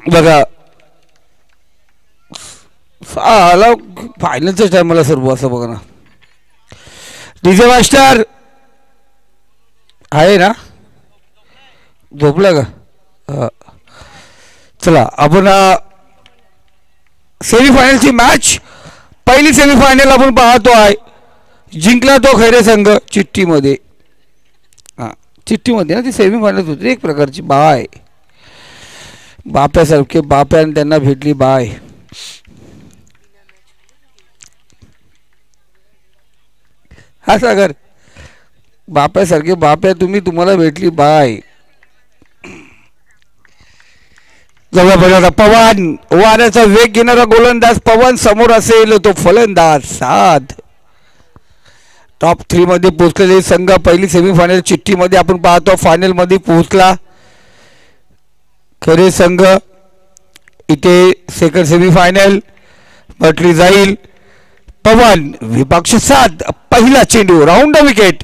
बघा आला फायनलच्या टायमाला सर्व असं बघा ना. डीजे मास्टर आहे ना, झोपला का? चला आपण सेमीफायनलची मॅच, पहिली सेमीफायनल आपण पाहतो आहे. जिंकला तो खैरे संघ चिठ्ठीमध्ये. हां चिठ्ठीमध्ये ना ती सेमीफायनल होती, एक प्रकारची बाय बाप्यासारखे बाप्याने त्यांना भेटली बाय. हा सागर बाप्यासारखे बाप्या तुम्हाला भेटली बाय. जवळ पवन, वाऱ्याचा वेग घेणारा गोलंदाज पवन समोर असेल तो फलंदाज साध. टॉप 3 मध्ये पोहोचलेले संघ पहिली सेमीफायनल चिठ्ठीमध्ये आपण पाहतो फायनल मध्ये पोहोचला. खरे संघ इथे सेकंड सेमीफायनल म्हटली जाईल. पवन विपक्ष साध, पहिला चेंडू राऊंड विकेट.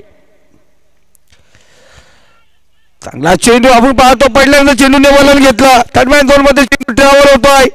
चांगला चेंडू आपण पाहतो, पहिल्यांदा चेंडूने वलन घेतला. थर्ड झोन मध्ये चेंडू ट्रॅव्हल होतोय.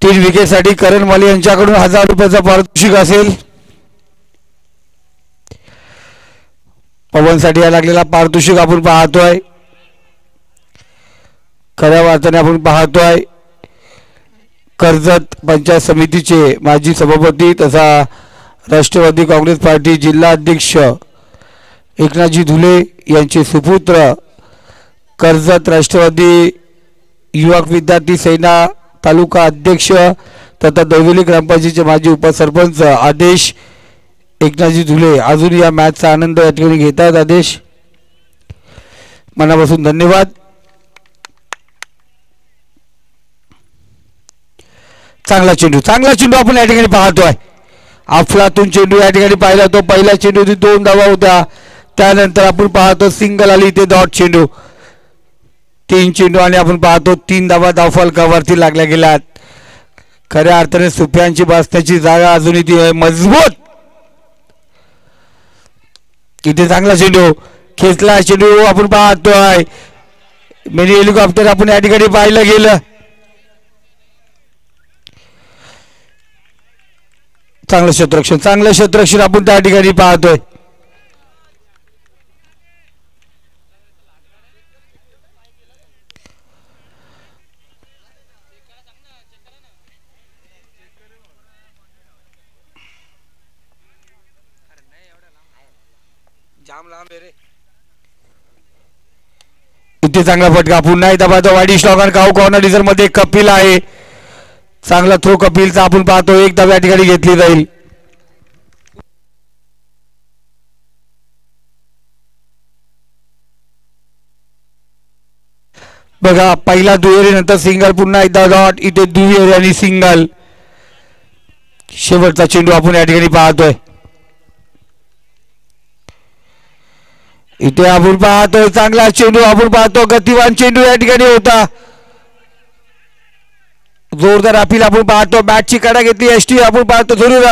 तीन विकेटसाठी करण माली यांच्याकडून 1000 रुपयाचा पारितोषिक असेल. पवनसाठी या लागलेला पारितोषिक आपण पाहतोय. खऱ्या अर्थाने आपण पाहतोय कर्जत पंचायत समितीचे माजी सभापती तथा राष्ट्रवादी काँग्रेस पार्टी जिल्हा अध्यक्ष एकनाथजी धुले यांचे सुपुत्र, कर्जत राष्ट्रवादी युवक विद्यार्थी सेना तालुका अध्यक्ष तथा दौवली ग्रामपंचायतीचे माजी उपसरपंच आदेश एकनाथजी धुले अजून या मॅचचा आनंद या ठिकाणी घेतात. आदेश मनापासून धन्यवाद. चांगला चेंडू आपण या ठिकाणी पाहतोय. अफलातून चेंडू या ठिकाणी पाहिला. तो पहिला चेंडू 2 धावा होत्या. त्यानंतर आपण पाहतो सिंगल आली इथे डॉट चेंडू, 3 चेंडू आणि आपण पाहतो 3 धावा धावफलकावरती लागल्या गेल्यात. खऱ्या अर्थाने सुप्यांची बसण्याची जागा अजूनही ती मजबूत. इथे चांगला चेंडू खेचला चेंडू आपण पाहतोय. मिनी हेलिकॉप्टर आपण या ठिकाणी पाहिलं गेलं. चांगलं क्षेत्ररक्षण आपण त्या ठिकाणी पाहतोय. इथे चांगला फटका पुन्हा एकदा पाहतो. वाडी स्लॉगन काऊ कॉर्नर डिझर मध्ये कपिल आहे. चांगला थ्रो कपिलचा आपण पाहतो. एक धाव या ठिकाणी घेतली जाईल. बघा पहिला दुहेरी नंतर सिंगल, पुन्हा एकदा डॉट, इथे दुहेरी आणि सिंगल. शेवटचा चेंडू आपण या ठिकाणी पाहतोय. इथे आपण पाहतोय चांगला चेंडू आपण पाहतो. गतिवान चेंडू या ठिकाणी होता. जोरदार अपील आपण पाहतो. बॅटची कडा घेतली एसटी आपण पाहतो. जरूर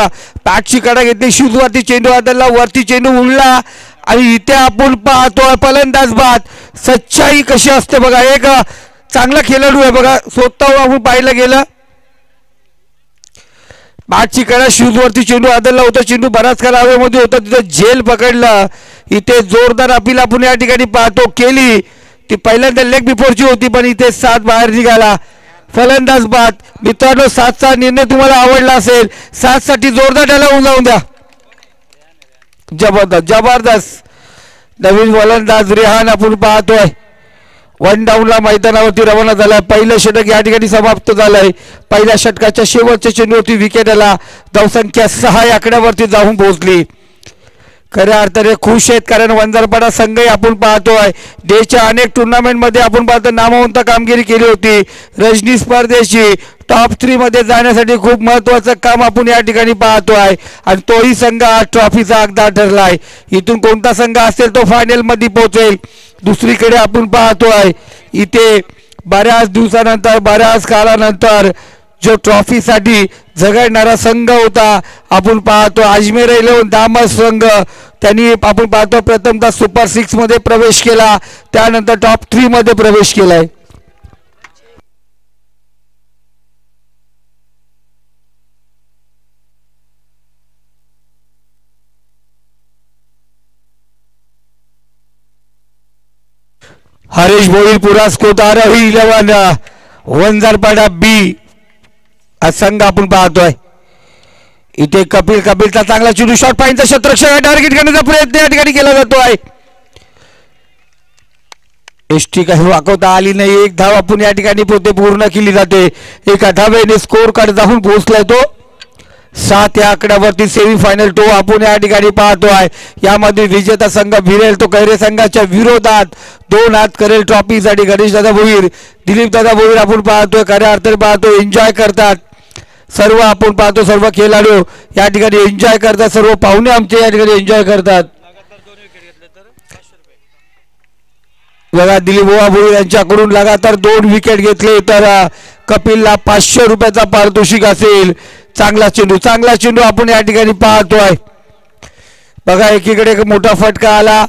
बॅटची कडा घेतली. शूजवरती चेंडू आदलला, वरती चेंडू उडला आणि इथे आपण पाहतो फलंदाज बाद. सच्चाई कशी असते बघा. एक चांगला खेळाडू आहे बघा. स्वतः आपण पाहिलं गेलं. बॅटची कडा शूजवरती चेंडू आदलला होता. चेंडू बराच काळ हवेमध्ये होता. तिथं झेल पकडला. इथे जोरदार अपील आपण या ठिकाणी पाहतो केली. ती पहिल्यांदा लेग बिफोरची होती पण इथे 7 बाहेर निघाला. फलंदाज बाद. मित्रांनो 7चा निर्णय तुम्हाला आवडला असेल. 7 साठी जोरदार त्याला जाऊन द्या. जबरदस्त नवीन फलंदाज रेहान आपण पाहतोय. 1 डाऊनला मैदानावरती रवाना झालाय. पहिलं षटक या ठिकाणी समाप्त झालंय. पहिल्या षटकाच्या शेवटच्या चेंडूवरती विकेट आला. धावसंख्या 6 या आकड्यावरती जाऊन पोहोचली. खऱ्या अर्थाने खुश आहेत, कारण वंजारपाडा संघही आपण पाहतोय देशच्या अनेक टुर्नामेंटमध्ये आपण पाहतो नामवंत कामगिरी केली होती. रजनी परदेशी टॉप 3 मध्ये जाण्यासाठी खूप महत्त्वाचं काम आपण या ठिकाणी पाहतोय आणि तोही संघ आज ट्रॉफीचा हकदार ठरलाय. इथून कोणता संघ असेल तो फायनल मध्ये पोहोचेल. दुसरीकडे आपण पाहतोय इथे बऱ्याच दिवसानंतर बऱ्याच काळानंतर जो ट्रॉफीसाठी झगडणारा संघ होता आपण पाहतो अजमेर 11 दामस संघ. त्यांनी आपण पाहतो प्रथमतः सुपर 6 मध्ये प्रवेश केला, त्यानंतर टॉप 3 मध्ये प्रवेश केलाय. हरीश भोईर पुरस्कृत आरोही 11 वंजारपाडा बी संघ आपण पाहतोय. इथे कपिलचा चांगला चुरू शॉट पाहिजे, शतरक्षक टार्गेट करण्याचा प्रयत्न या ठिकाणी केला जातोय. एसटी काही वाकवता आली नाही. एक धाव आपण या ठिकाणी पूर्ण केली जाते. एका धावेने स्कोर कार्ड जाऊन पोहोचलाय तो 7 या आकड्यावरती सेमीफायनल तो आपण या ठिकाणी पाहतोय. यामध्ये विजेता संघ भिरेल तो कैरे संघाच्या विरोधात 2 हात करेल ट्रॉफीसाठी. गणेश दादा भोईर, दिलीप दादा भोईर आपण पाहतोय खऱ्या अर्थाने पाहतो एन्जॉय करतात सर्व. आपण पाहतो सर्व खेळाडू या ठिकाणी एन्जॉय करतात, सर्व पाहुणे आमचे या ठिकाणी एन्जॉय करतात. बघा दिलीप भोईर यांच्याकडून लगातार 2 विकेट घेतले तर कपिलला 500 रुपयाचा पारितोषिक असेल. चांगला चेंडू आपण या ठिकाणी पाहतोय. बघा एकीकडे एक मोठा फटका आला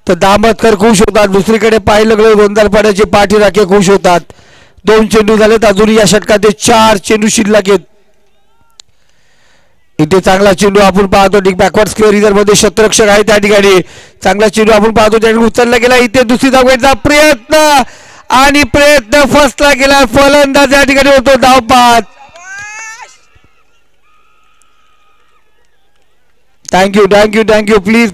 तर दामतकर खुश होतात, दुसरीकडे पाहिलं गेलं वंजारपाड्याचे पाठीराखे खुश होतात. 2 चेंडू झालेत, अजून या षटकात 4 चेंडू शिल्लक आहेत. इथे चांगला चेंडू आपण पाहतो बॅकवर्ड स्क्वेअर रिझर्व मध्ये शतरक्षक आहे त्या ठिकाणी. चांगला चेंडू आपण पाहतो त्या उचलला गेला. इथे दुसरी धाव घेण्याचा प्रयत्न फसला गेला. फलंदाज या ठिकाणी होतो धावपात. थँक्यू प्लीज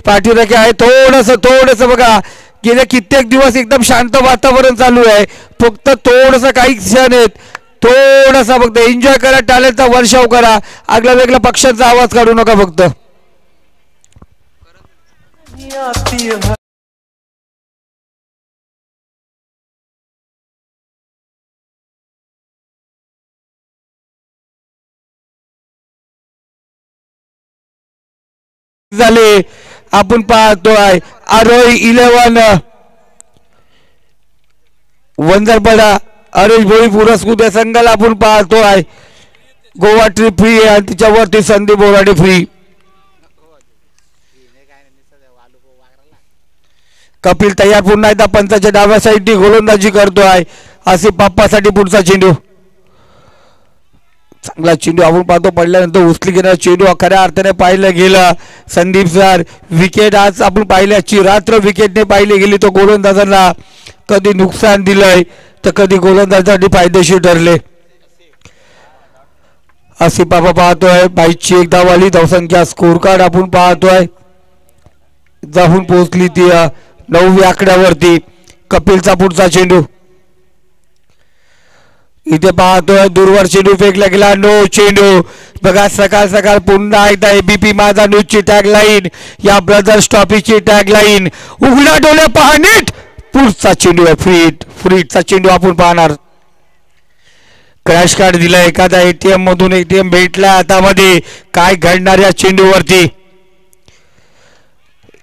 पाठीराखे आहे. थोडस बघा गेले कित्येक दिवस एकदम शांत वातावरण चालू आहे, फक्त थोडस काही क्षण आहेत, थोडासा फक्त एन्जॉय करा, टॅलेंटचा वर्षाव करा, आगला वेगळ्या पक्षांचा आवाज काढू नका फक्त. झाले आपण पाहतोय आरोही 11 वंजारपाडा हरीश भोई पुरस्कृत या संघाला आपण पाहतोय. गोवा ट्रिप फ्री आहे आणि तिच्यावरती संदीप बोराडे फ्री. कपिल तयार पुन्हा एकदा पंचाच्या डाव्या साईडनी गोलंदाजी करतोय. असे पाप्पासाठी पुढचा चेंडू. चांगला चेंडू आपण पाहतो, पडल्यानंतर उचली घेणार चेंडू खऱ्या अर्थाने पाहिलं गेलं. संदीप सर विकेट आज आपण पाहिल्याची रात्र विकेटने पाहिली गेली, तो गोलंदाजांना कधी नुकसान दिलंय तर कधी गोलंदाजासाठी फायदेशीर ठरले. असे पापा पाहतोय. 22ची एक धाव आली. धावसंख्या स्कोर कार्ड आपण पाहतोय जाऊन पोहोचली ती 9व्या आकड्यावरती. कपिलचा पुढचा चेंडू. इथे पाहतोय दूरवर चेंडू फेकला गेला. नो चेंडू. बघा सकाळ पुन्हा एकदा एबीपी माझा न्यूजची टॅगलाईन, या ब्रदर्स ट्रॉफीची टॅगलाईन, उघड्या डोळे पहा नीट. पुढचा चेंडू आहे फ्रीटचा चेंडू आपण पाहणार. क्रॅश कार्ड दिला एखादा एटीएम मधून, एटीएम भेटला हातामध्ये. काय घडणार या चेंडूवरती.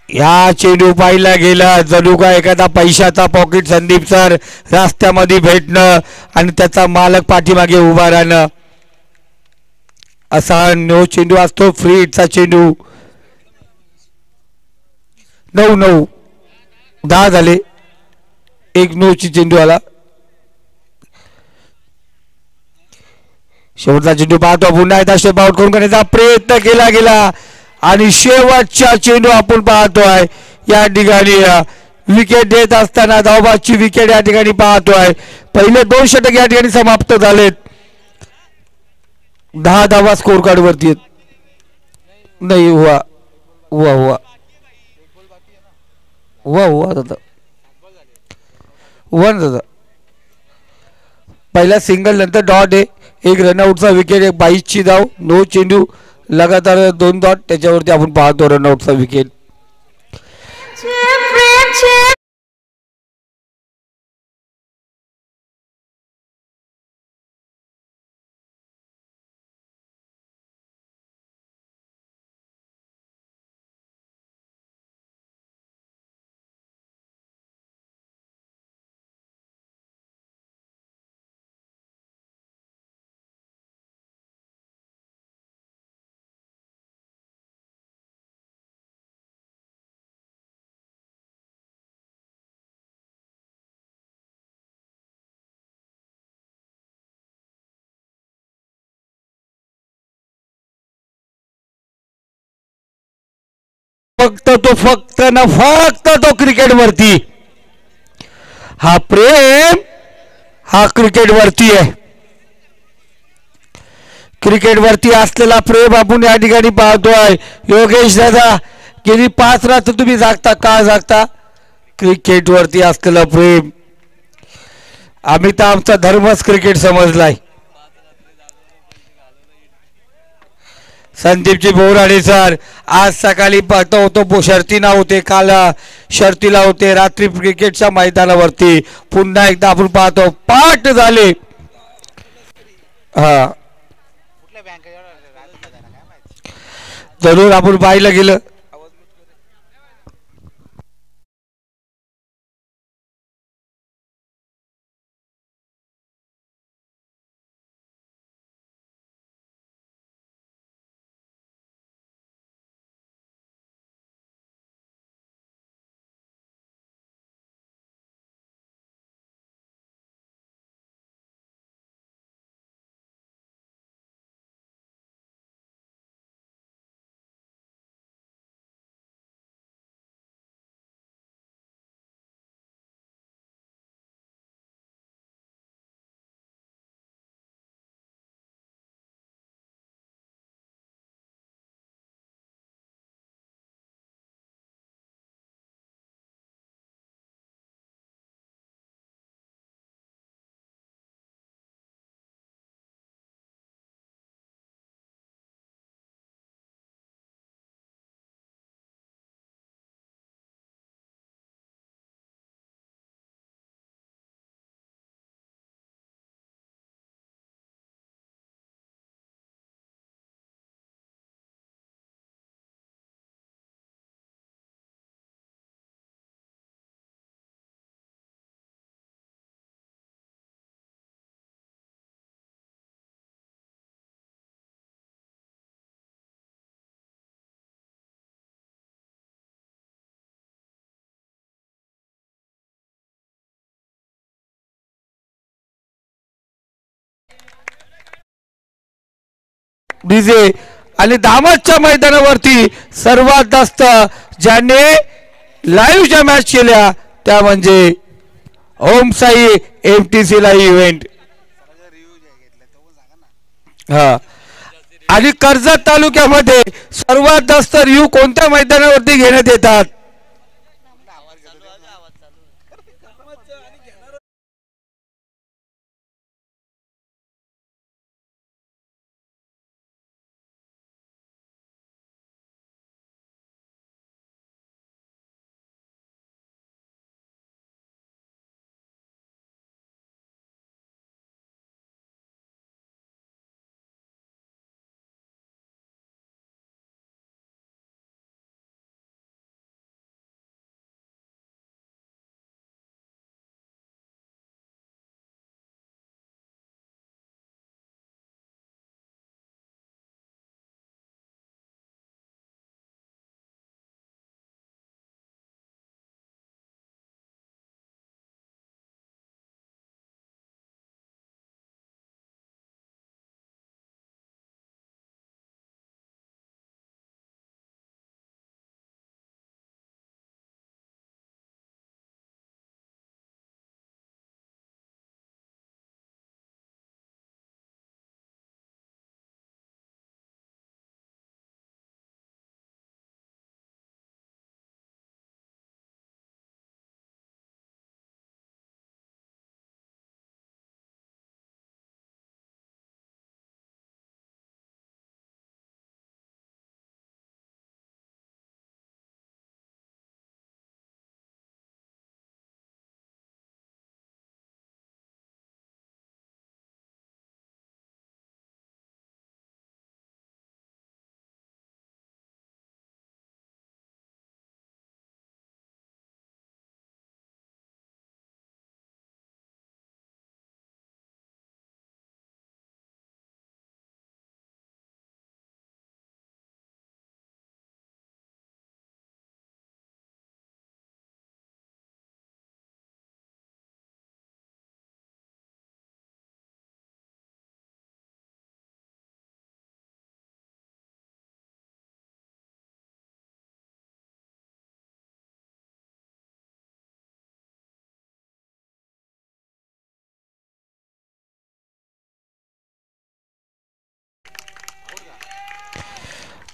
या चेंडू पाहिला गेला जणू का एखादा पैशाचा पॉकेट संदीप सर रस्त्यामध्ये भेटणं आणि त्याचा मालक पाठीमागे उभा राहणं, असा नो चेंडू असतो. फ्रीटचा चेंडू. 9 10 झाले. एक नोची चेंडू आला. शेवटचा चेंडू पाहतो पुन्हा एकदा स्टेप आउट करून करण्याचा प्रयत्न केला गेला आणि शेवटचा चेंडू आपण पाहतोय या ठिकाणी विकेट देत असताना धावबादची विकेट या ठिकाणी पाहतोय. पहिले 2 षटक या ठिकाणी समाप्त झालेत. 10 धावा स्कोर कार्ड वरती आहेत. नाही हुआ दादा 1 दादा. पहिला सिंगल नंतर डॉट आहे. एक रनआउटचा विकेट, एक 22ची धाव, नो चेंडू, लगातार 2 डॉट त्याच्यावरती आपण पाहतो रनआउटचा विकेट. फक्त ना फक्त तो क्रिकेट वरती, हा प्रेम हा क्रिकेट वरती आहे. क्रिकेट वरती असलेला प्रेम आपण या ठिकाणी पाहतोय. योगेश दादा गेली 5 रात्र तुम्ही जागता का जागता? क्रिकेट वरती असलेलं प्रेम. आम्ही तर आमचा धर्मच क्रिकेट समजलाय. संदीपजी बोराडे सर आज सकाळी पाहतो होतो शर्तीला होते, काल शर्तीला होते, रात्री क्रिकेटच्या मैदानावरती पुन्हा एकदा आपण पाहतो पाठ झाले. हा जरूर आपण पाहिलं गेलं. डीजे आणि दामसच्या मैदानावरती सर्वात जास्त ज्याने लाईव्हच्या मॅच केल्या त्या म्हणजे ओम साई एमटीसी ला इव्हेंट. हा आणि कर्जत तालुक्यामध्ये सर्वात जास्त रिव्ह्यू कोणत्या मैदानावरती घेण्यात येतात?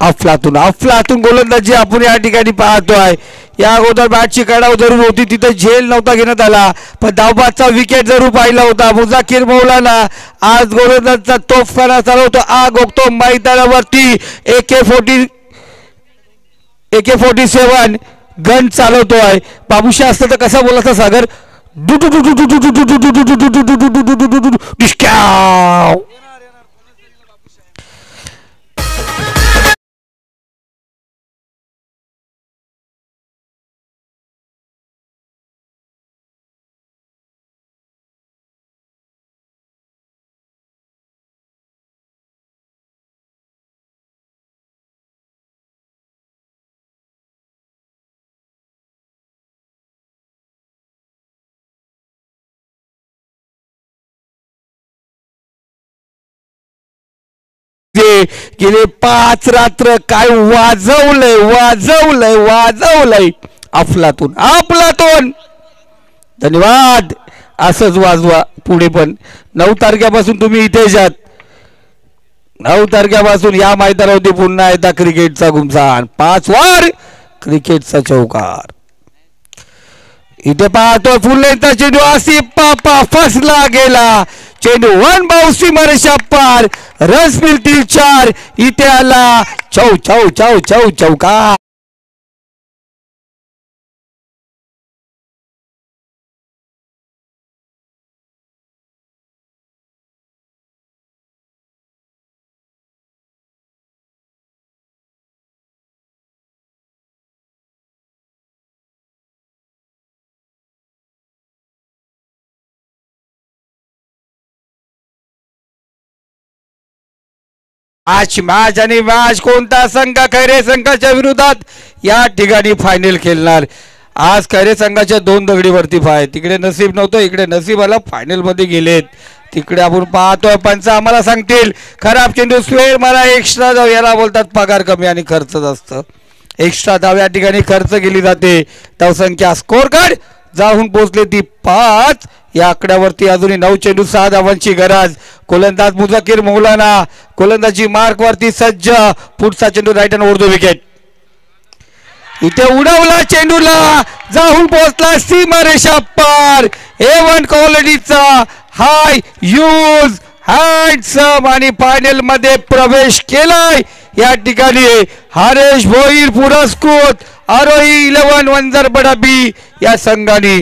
अफलातून गोलंदाजी आपण या ठिकाणी पाहतोय। या अगोदर बॅटची कडाव जरूर होती, तिथे झेल नव्हता घेण्यात आला, पण धावबादचा विकेट जरूर पाहिला होता। मुझाकिर मौलाना आज गोलंदाजचा तोफखाना चालवतो, आग ओकतो मैदानावरती। AK-47 gun चालवतोय। बाबूशा असतं तर कसा बोलायचा सागर, गेले 5 रात्र काय वाजवलंय अफलातून। धन्यवाद, असंच वाजवा पुढे पण। 9 तारखेपासून तुम्ही इथे जात, 9 तारखेपासून या मैदानावरती पुन्हा एकदा क्रिकेटचा घुमसान, 5 वार क्रिकेटचा चौकार। इथे पाहतो फुलेचा चेंडू, आसिफ पापा फसला गेला, चेंडू 1 बाउंस सीमारेषा पार, रन्स मिळतील 4। इथे आला चौकार। मॅच आणि मॅच कोणता संघ खैरे संघाच्या विरोधात या ठिकाणी फायनल खेळणार। आज खैरे संघाच्या 2 दगडीवरती फाय, तिकडे नसीब नव्हतं, इकडे नसीब आला, फायनल मध्ये गेलेत। तिकडे आपण पाहतोय पंच आम्हाला सांगतील खराब चेंडू स्क्वेअर मला एक्स्ट्रा धाव, याला बोलतात पगार कमी आणि खर्च जास्त। एक्स्ट्रा धाव या ठिकाणी खर्च केली जाते। धावसंख्या स्कोर कार्ड जाऊन पोहोचले ती 5, या आकड्यावरती अजूनही 9 चेंडू 6 धावांची गरज। गोलंदाज मुझाकिर मौलाना गोलंदाजी मार्क वरती सज्ज, पुढचा चेंडू right hand over the wicket. इथे उडवला चेंडूला, जाऊन पोहोचला सीमारेषा पार। A1 क्वालिटीचा हाय यूज हँडसम आणि फायनल मध्ये प्रवेश केलाय। या ठिकाणी हरेश भोईर पुरस्कृत आरोही 11 वंजर बडा बी या संघाने